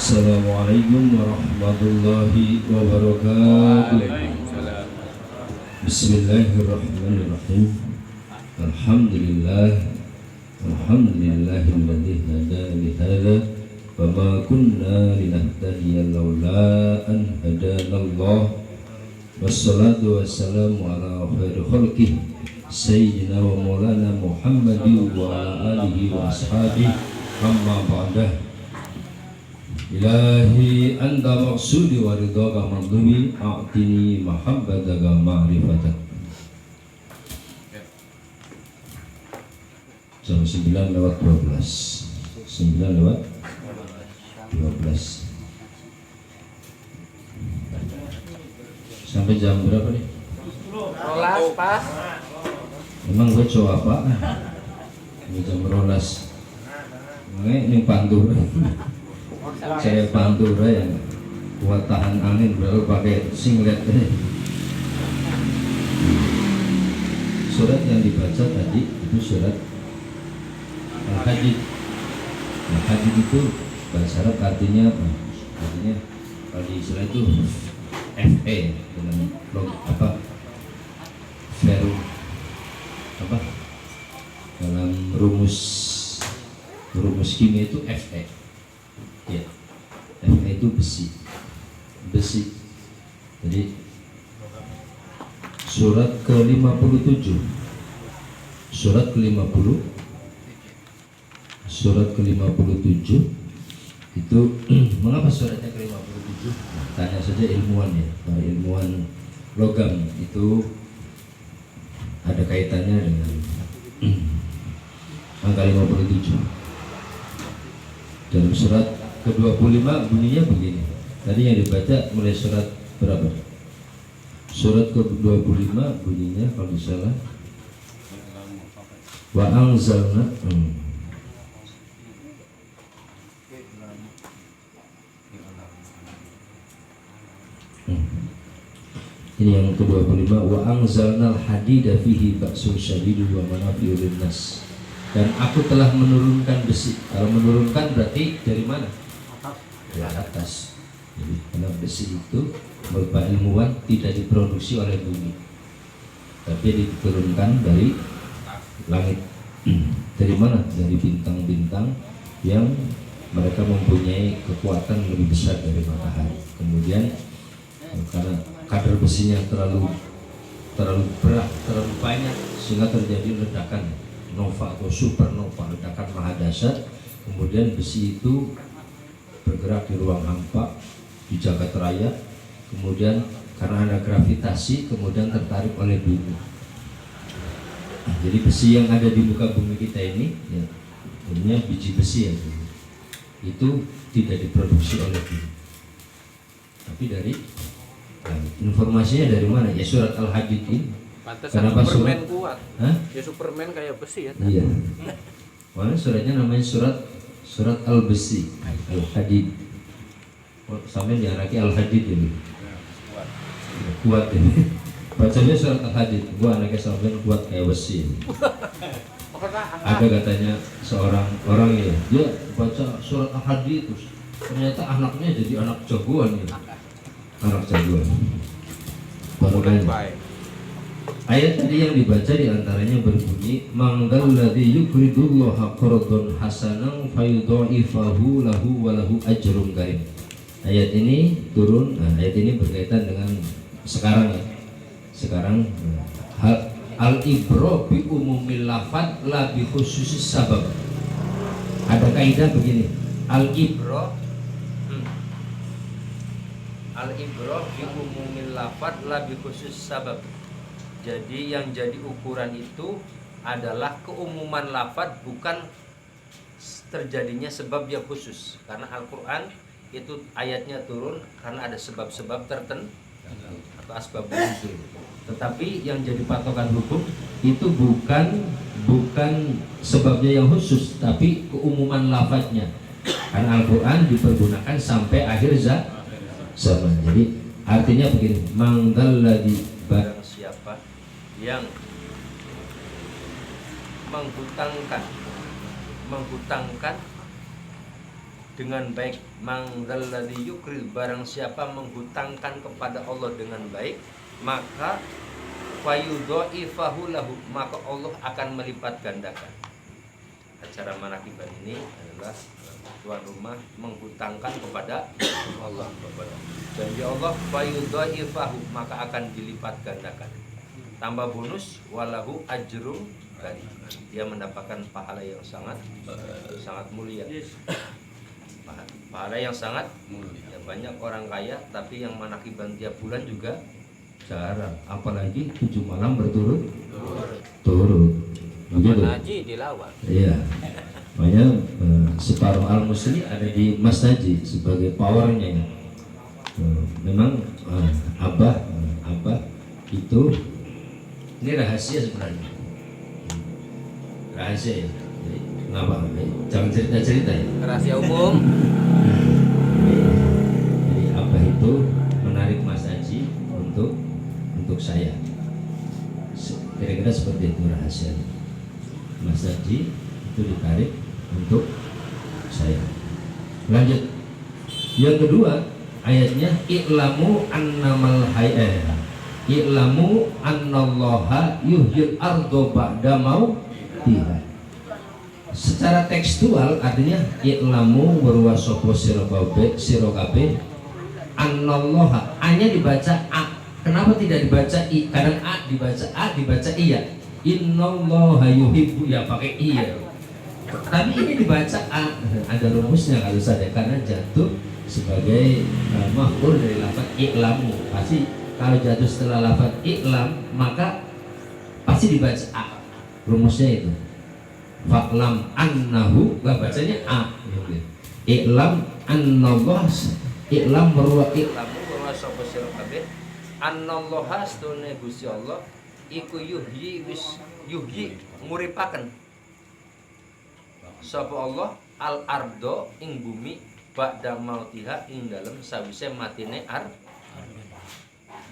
Assalamualaikum warahmatullahi wabarakatuh. Bismillahirrahmanirrahim. Alhamdulillahilladzi hadana li hadza wa ma kunna linahtadiya laula an hadanallah. Wassalatu wassalamu ala khairi khalqih sayyidina wa maulana Muhammadin wa ala alihi wa ashabihi amma ba'dah. Ilahi anta maksudi wa ridhaka madhubi a'tini mahabbataka ma'rifatak. Jam 9 lewat 12. 9 lewat 12. Sampai jam berapa nih? Rolas pas. Emang gue coba apa? Ini jam rolas. Ini pantur. Saya pantura yang kuat tahan angin baru pakai singlet ini. Surat yang dibaca tadi itu surat Al-Hadid. Al-Hadid itu bahasa Arab artinya apa? Artinya kalau di istilah itu FE dengan apa? Veru apa? Dalam rumus kimia itu Fe. Ya, Fe itu besi. Jadi surat ke-57, surat ke-57 itu mengapa suratnya ke-57? Tanya saja ilmuwan ya, para ilmuwan logam itu ada kaitannya dengan angka 57. Dalam surat ke-25 bunyinya begini. Tadi yang dibaca mulai surat berapa? Surat ke-25 bunyinya kalau disalah wa anzalna Ini yang ke-25 wa anzalnal hadida fihi ba'sun syadidun wa manafi'u linnas. Dan aku telah menurunkan besi. Kalau menurunkan berarti dari mana? Dari atas. Jadi karena besi itu menurut ilmuwan tidak diproduksi oleh bumi, tapi diturunkan dari langit. Dari mana? Dari bintang-bintang yang mereka mempunyai kekuatan lebih besar dari matahari. Kemudian karena kadar besinya terlalu berat, terlalu banyak, sehingga terjadi ledakan nova atau supernova, ledakan maha dahsyat. Kemudian besi itu bergerak di ruang hampa di jagat raya. Kemudian karena ada gravitasi, kemudian tertarik oleh bumi. Jadi besi yang ada di muka bumi kita ini, ya, ini biji besi ya, itu tidak diproduksi oleh bumi, tapi dari informasinya dari mana? Ya surat Al-Hadid ini. Kenapa Superman kuat? Hah? Ya Superman kayak besi ya. Iya. Mana suratnya namanya surat Al-Besi, Al-Hadid. Sampai diaraki Al-Hadid ini. Kuat ini. Bacanya surat Al-Hadid. Gua anaknya sampai kuat kayak besi. Ada katanya seorang orang ya, dia baca surat Al-Hadid terus ternyata anaknya jadi anak jagoan ya. Anak jagoan. Baru ayat tadi yang dibaca diantaranya berbunyi mangdal ladzi yuqridullaha qardan hasanan fayudha'ifahu lahu wa lahu ajrun karim. Ayat ini turun, ayat ini berkaitan dengan sekarang ya. Sekarang al-ibra bi umumil lafaz la bi khususis sabab. Ada kaidah begini, al-ibra bi umumil lafaz la bi khusus sabab. Jadi yang jadi ukuran itu adalah keumuman lafaz, bukan terjadinya sebab yang khusus. Karena Al-Quran itu ayatnya turun karena ada sebab-sebab tertentu atau asbab nuzul. Tetapi yang jadi patokan hukum itu bukan sebabnya yang khusus, tapi keumuman lafaznya. Karena Al-Quran dipergunakan sampai akhir zaman. Jadi artinya begini, mangdalladzi, barang siapa yang menghutangkan dengan baik. Mangzalladzi yuqrid, barang siapa menghutangkan kepada Allah dengan baik, maka fayudhaifahu lahu, maka Allah akan melipat gandakan. Acara manakiban ini adalah tuan rumah menghutangkan kepada Allah, janji Allah fayudhaifahu, maka akan dilipat gandakan. Tambah bonus walahu ajrum karim, dia mendapatkan pahala yang sangat mulia. Pahala yang sangat mulia. Ya, banyak orang kaya tapi yang manakiban tiap bulan juga jarang, apalagi 7 malam berturut-turut. Begitu. Haji dilawan. Iya. Makanya separuh al-musli ada di Mas Haji sebagai powernya. Memang abah itu ini rahasia sebenarnya. Rahasia ya. Jadi, kenapa? Jangan cerita-cerita ya. Rahasia umum. Jadi abah itu menarik Mas Haji untuk saya. Kira-kira seperti itu rahasia. Mas Haji itu ditarik untuk saya. Lanjut. Yang kedua, ayatnya i'lamu annamal hayya. I'lamu annallaha yuhyil ardo ba'da mautiha. Secara tekstual artinya i'lamu wa sapa sira kabeh annallaha, a-nya dibaca a. Kenapa tidak dibaca i? Kadang a dibaca iya. Innallaha yuhibbu, ya pakai iya. Tapi ini dibaca a. Ada rumusnya kalau saya, karena jatuh sebagai maf'ul dari lafaz i'lamu. Pasti kalau jatuh setelah lafaz i'lam maka pasti dibaca a. Rumusnya itu. Fa'lam annahu, bacanya a. I'lam annallah, i'lam marwa i'lamu wa sapa sira kabeh annallaha stune Gusti Allah iku yuhyi nguripaken sapa Allah al ardo ing bumi ba'da mautiha, ing dalem sawise matine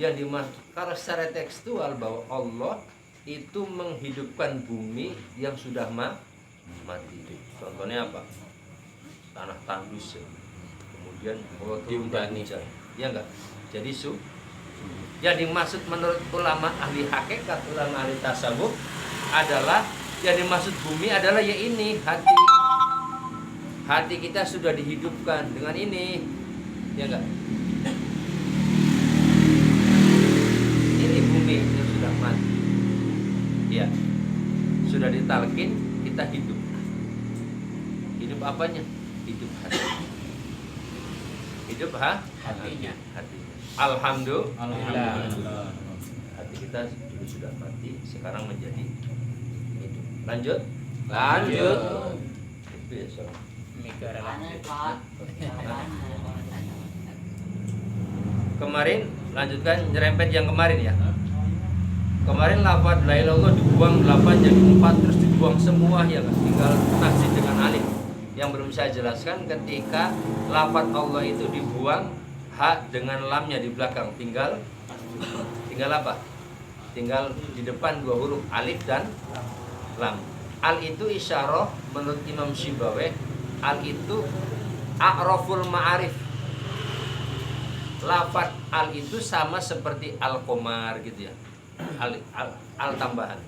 yang dimaksud kalau secara tekstual bahwa Allah itu menghidupkan bumi yang sudah mati. Contohnya apa? Tanah tandus ya. Kemudian Allah turunkan hujan, ya enggak? Jadi yang dimaksud menurut ulama ahli hakikat, ulama ahli tasawuf adalah yang dimaksud bumi adalah ya ini hati kita sudah dihidupkan dengan ini, ya enggak? Ini bumi yang sudah mati, ya sudah ditalkin, kita hidup apanya? Hidup hati, hatinya. Alhamdulillah. Hati kita dulu sudah mati, sekarang menjadi hidup. Lanjut. Itu ya, so. Kemarin lanjutkan nyerempet yang kemarin ya. Kemarin lafaz la ilaha illallah dibuang 8 jadi 4 terus dibuang semua ya kan. Tinggal tasdid dengan alif. Yang belum saya jelaskan ketika lafaz Allah itu dibuang, ha dengan lamnya di belakang, tinggal apa? Tinggal di depan 2 huruf alif dan lam. Al itu isyarah menurut Imam Syibaweh. Al itu a'raful ma'arif. Lafaz al itu sama seperti al-qamar gitu ya. Al tambahan.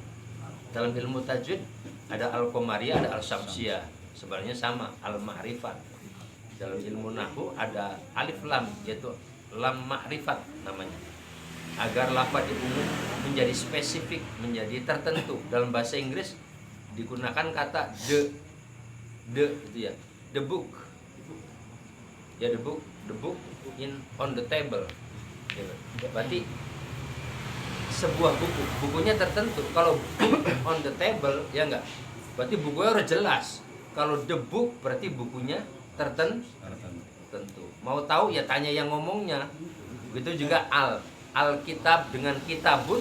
Dalam ilmu tajwid ada al-qamariyah, ada al-syamsiyah. Sebenarnya sama, al-ma'rifat. Dalam ilmu nahwu ada alif lam, yaitu lam ma'rifat namanya. Agar lafaz itu menjadi spesifik, menjadi tertentu. Dalam bahasa Inggris digunakan kata the itu ya. The book. Ya the book in on the table. Ya, berarti sebuah bukunya tertentu. Kalau book on the table ya enggak. Berarti bukunya udah jelas. Kalau the book berarti bukunya tertentu. Mau tahu ya tanya yang ngomongnya. Begitu juga Alkitab dengan kitabun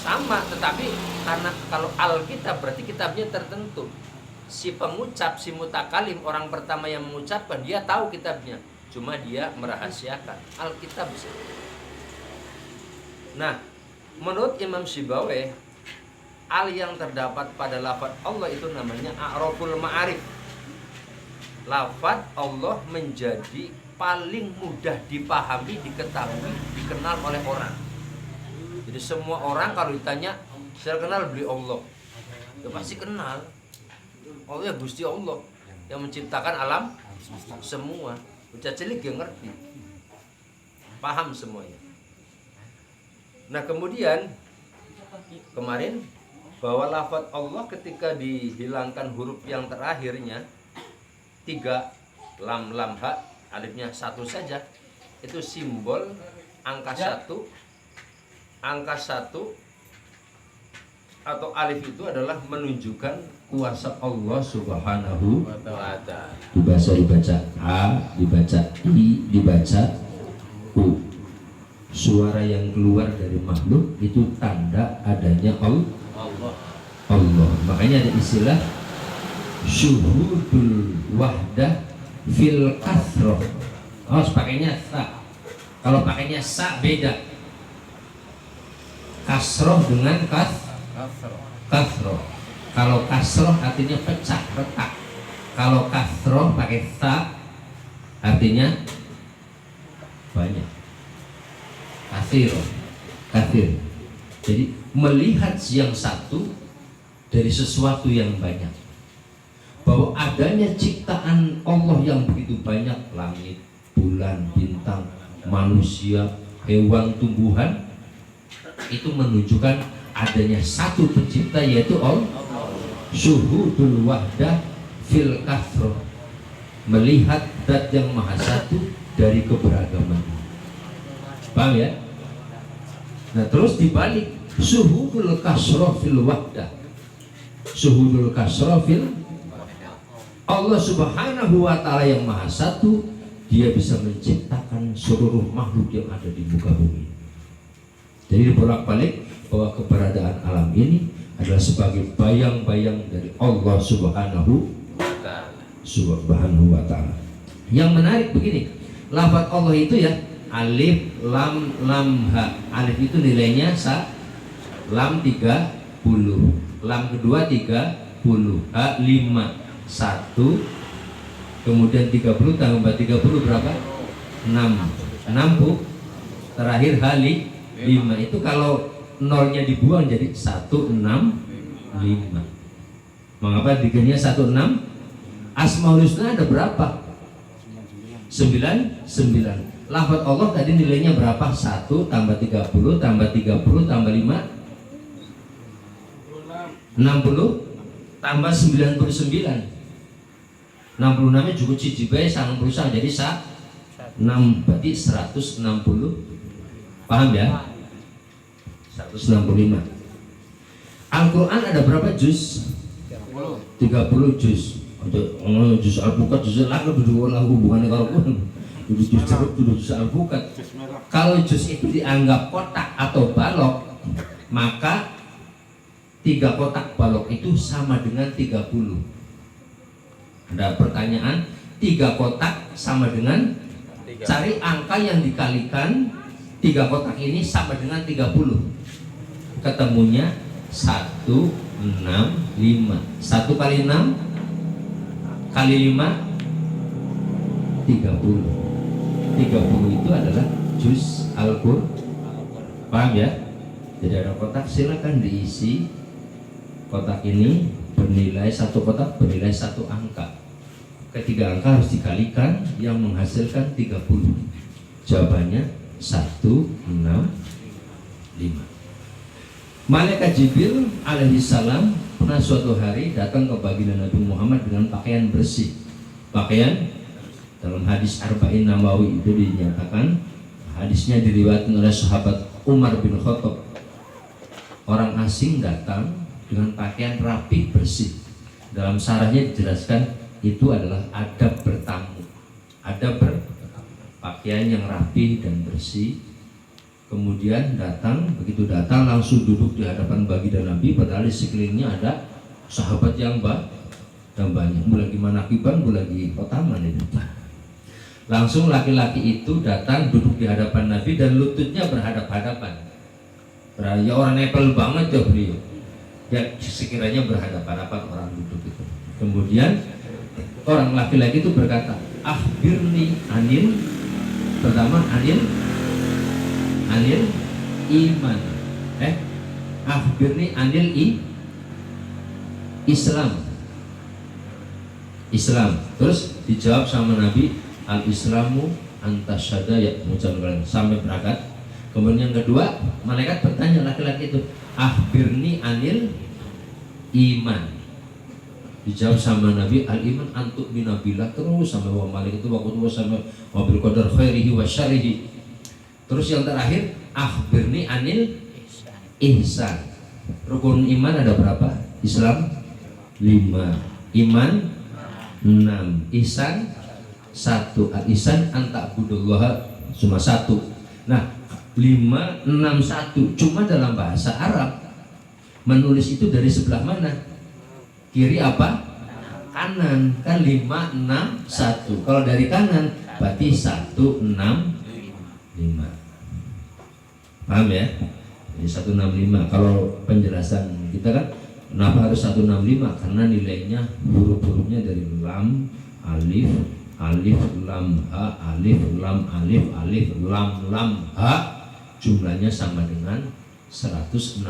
sama, tetapi karena kalau Alkitab berarti kitabnya tertentu. Si pengucap, si mutakalim, orang pertama yang mengucapkan, dia tahu kitabnya, cuma dia merahasiakan Alkitab. Nah, menurut Imam Syibaweh, al yang terdapat pada lafaz Allah itu namanya a'raful ma'arif. lafaz Allah menjadi paling mudah dipahami, diketahui, dikenal oleh orang. Jadi semua orang kalau ditanya, saya kenal beli Allah, ya pasti kenal. Allah ya Gusti Allah yang menciptakan alam semua. Bocah cilik yang ngerti, paham semuanya. Nah kemudian kemarin bahwa lafaz Allah ketika dihilangkan huruf yang terakhirnya 3 lam ha, alifnya 1 saja, itu simbol angka 1. Angka 1 atau alif itu adalah menunjukkan kuasa Allah Subhanahu wa ta'ala. Dibaca A, dibaca I, dibaca U. Suara yang keluar dari makhluk itu tanda adanya Allah. Makanya ada istilah syuhudul wahdah fil kasroh. Harus pakainya sa. Kalau pakainya sa beda. Kasroh dengan kasroh. Kalau kasroh artinya pecah, retak. Kalau kasroh pakai sa artinya banyak. Kafir. Jadi melihat yang satu dari sesuatu yang banyak, bahwa adanya ciptaan Allah yang begitu banyak, langit, bulan, bintang, manusia, hewan, tumbuhan, itu menunjukkan adanya satu pencipta, yaitu Allah. Syuhudul wahdah fil kasroh, melihat zat yang maha satu dari keberagaman. Paham ya? Nah terus dibalik, syuhudul kasroh fil wahdah, syuhudul kasroh fil Allah Subhanahu wa ta'ala yang maha satu, dia bisa menciptakan seluruh makhluk yang ada di muka bumi. Jadi bolak-balik bahwa keberadaan alam ini adalah sebagai bayang-bayang dari Allah Subhanahu wa ta'ala. Yang menarik begini, lafaz Allah itu ya alif, lam, ha. Alif itu nilainya lam 30, lam kedua 30, ha 5, 1, kemudian 30 tambah 30 berapa? 6, terakhir ha 5. Itu kalau nolnya dibuang jadi 165. Mengapa dikiranya 16? Asmaul Husna ada berapa? 9. Lafaz Allah tadi nilainya berapa? 1 tambah 30 tambah 30 tambah 5 60 tambah 99. 66 nya juga cici bae sangat berusaha jadi 6, berarti 160. Paham ya? 165. Al-Quran ada berapa juz? 30 juz. Juz Al-Fuqat, juz Al-Aqab, hubungannya kalau pun juz ceruk, juz Al-Fuqat. Kalau juz itu dianggap kotak atau balok, maka 3 kotak balok itu sama dengan 30. Ada pertanyaan, 3 kotak sama dengan, cari angka yang dikalikan 3 kotak ini sama dengan 30. Ketemunya 165. 1 kali 6 kali 5 30. 30 itu adalah juz Al-Qur'an. Paham ya? Jadi ada kotak, silakan diisi. Kotak ini bernilai, satu kotak bernilai 1 angka. Ketiga angka harus dikalikan yang menghasilkan 30. Jawabannya 165. Malaikat Jibril alaihi salam pernah suatu hari datang ke baginda Nabi Muhammad dengan pakaian bersih. Pakaian dalam hadis Arba'in Nawawi itu dinyatakan, hadisnya diriwayatkan oleh sahabat Umar bin Khattab. Orang asing datang dengan pakaian rapi bersih. Dalam syarahnya dijelaskan itu adalah adab bertamu. Adab berpakaian yang rapi dan bersih. Kemudian begitu datang langsung duduk di hadapan baginda Nabi, padahal di sekelilingnya ada sahabat yang banyak, mulai manakiban, mulai otaman itu. Langsung laki-laki itu datang duduk di hadapan Nabi dan lututnya berhadap-hadapan. Ya orang nepel banget ya beliau. Ya sekiranya berhadapan-hadapan orang duduk itu. Kemudian orang laki-laki itu berkata, akhbirni anil, pertama anil iman, akhbirni anil Islam. Terus dijawab sama Nabi, al Islamu antasyada ya, mengucapkan sampai berangkat. Kemudian yang kedua, malaikat bertanya laki-laki itu, akhbirni anil iman. Dijawab sama Nabi, al iman antuk binabillah, terus sama wa malik itu waktu itu sama wabil qadar khairihi wa syarihi. Terus yang terakhir, akhbirni anil ihsan. Rukun iman ada berapa? Islam 5, iman 6, ihsan 1. Al ihsan antakbudullaha cuma 1. Nah, 5, 6, 1. Cuma dalam bahasa Arab menulis itu dari sebelah mana? Kiri apa? Kanan. Kan 5, 6, 1. Kalau dari kanan berarti 1, 6, 5. Paham ya? Jadi 165. Kalau penjelasan kita kan kenapa harus 165? Karena nilainya huruf-hurufnya dari lam, alif, lam, ha, alif, lam, alif, lam, ha. Jumlahnya sama dengan 165.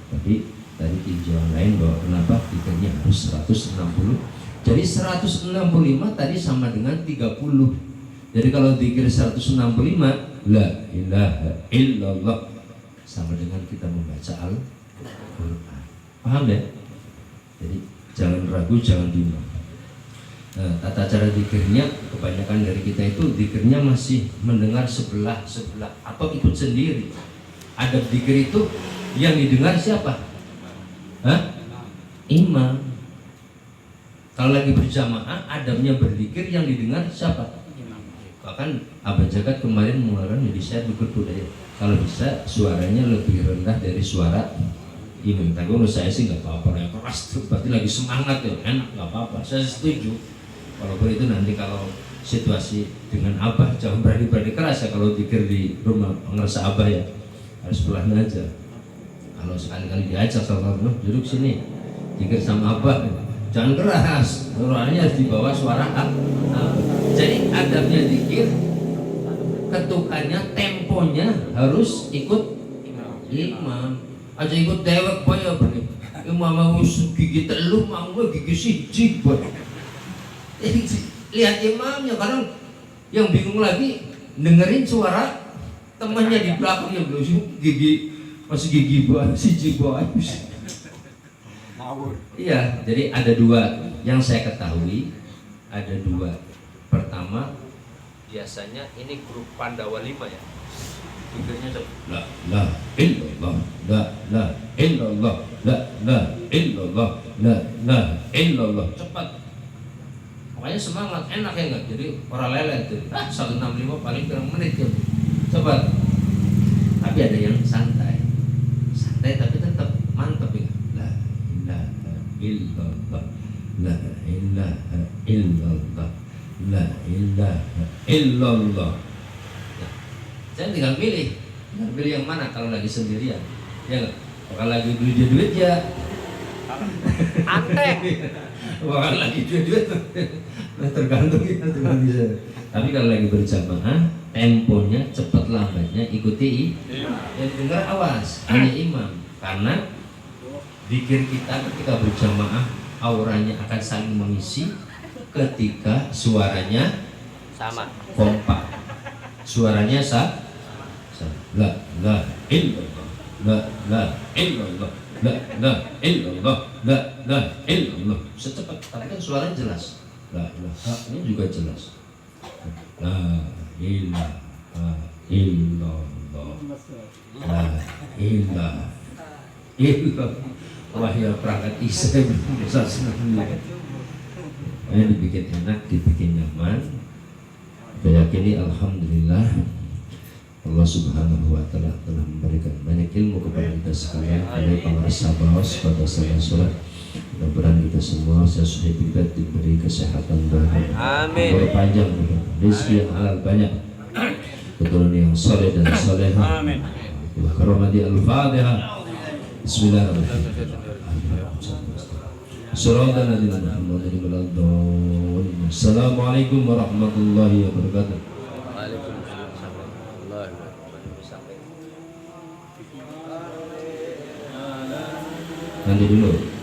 Tapi tadi tinjauan lain bahwa kenapa dikirnya harus 160. Jadi 165 tadi sama dengan 30. Jadi kalau dikir 165, la ilaha illallah sama dengan kita membaca Al-Quran. Paham ya? Jadi jangan ragu, jangan bimbang. Tata cara zikirnya kebanyakan dari kita itu zikirnya masih mendengar sebelah atau ikut sendiri. Adab zikir itu yang didengar siapa? Imam. Kalau lagi berjamaah adabnya berzikir yang didengar siapa? Bahkan Abah Jagat kemarin mengeluarkan jadi saya ikut budaya. Kalau bisa suaranya lebih rendah dari suara imam. Tapi menurut saya sih nggak apa-apa, yang keras tuh berarti lagi semangat ya, enak, nggak apa-apa. Saya setuju. Walaupun itu nanti kalau situasi dengan Abah jangan berani keras ya, kalau zikir di rumah ngerasa Abah ya harus pelan aja. Kalau sekali-kali diajak sama Abah, duduk sini zikir sama Abah, jangan keras, suaranya harus di bawah suara Abah. Jadi adabnya zikir, ketukannya, temponya harus ikut imam. Aja ikut dewek boy ya bro. Imam mau gigi telu, mau gigi siji boy. Jadi lihat imamnya, kadang yang bingung lagi dengerin suara temannya di belakang yang belum gigi masih gigi buah siji buah. Iya, jadi ada dua yang saya ketahui, ada dua. Pertama, biasanya ini grup Pandawa 5 ya. Pikirnya la la illallah, la illallah, la illallah, la illallah. Cepat. Makanya semangat, enak ya enggak? Jadi orang lelet tuh. 165 paling kurang menit ya. Coba. Tapi ada yang santai. Santai tapi tetap mantap ya. La ilaha illallah. La ilaha illallah. La ilaha illallah. Nah, saya tinggal pilih. Tinggal pilih yang mana kalau lagi sendirian. Ya enggak? Kalau lagi duit ya antek. Bahkan lagi duit tergantung kita cuma bisa. Tapi kalau lagi berjamaah, temponya cepat lambatnya ikuti yang dengar awas hanya imam. Karena zikir kita ketika berjamaah auranya akan saling mengisi ketika suaranya sama, kompak, suaranya sama. La illallah, la illallah, la illallah, la illallah. Secepat, tapi kan suaranya jelas. La ilaha ini juga jelas. La ilaha illallah, la ilaha illallah. Wah ya perangkat isya bisa senang. Ini dibikin enak, dibikin nyaman. Saya yakini alhamdulillah Allah Subhanahu wa taala telah memberikan banyak ilmu kepada kita sekalian, dari pengarsa bawas pada saya sholat. Mudah-mudahan kita semua sesuai bidat diberi kesehatan dan umur panjang, rezeki yang halal banyak, keturunan yang soleh dan solehah. Amin. Karomati al-Fatihah. Bismillahirrahmanirrahim. Shiratal ladzina an'amta 'alaihim ghairil maghdubi 'alaihim. Assalamualaikum warahmatullahi wabarakatuh. Waalaikumsalam warahmatullahi wabarakatuh. Nanti dulu.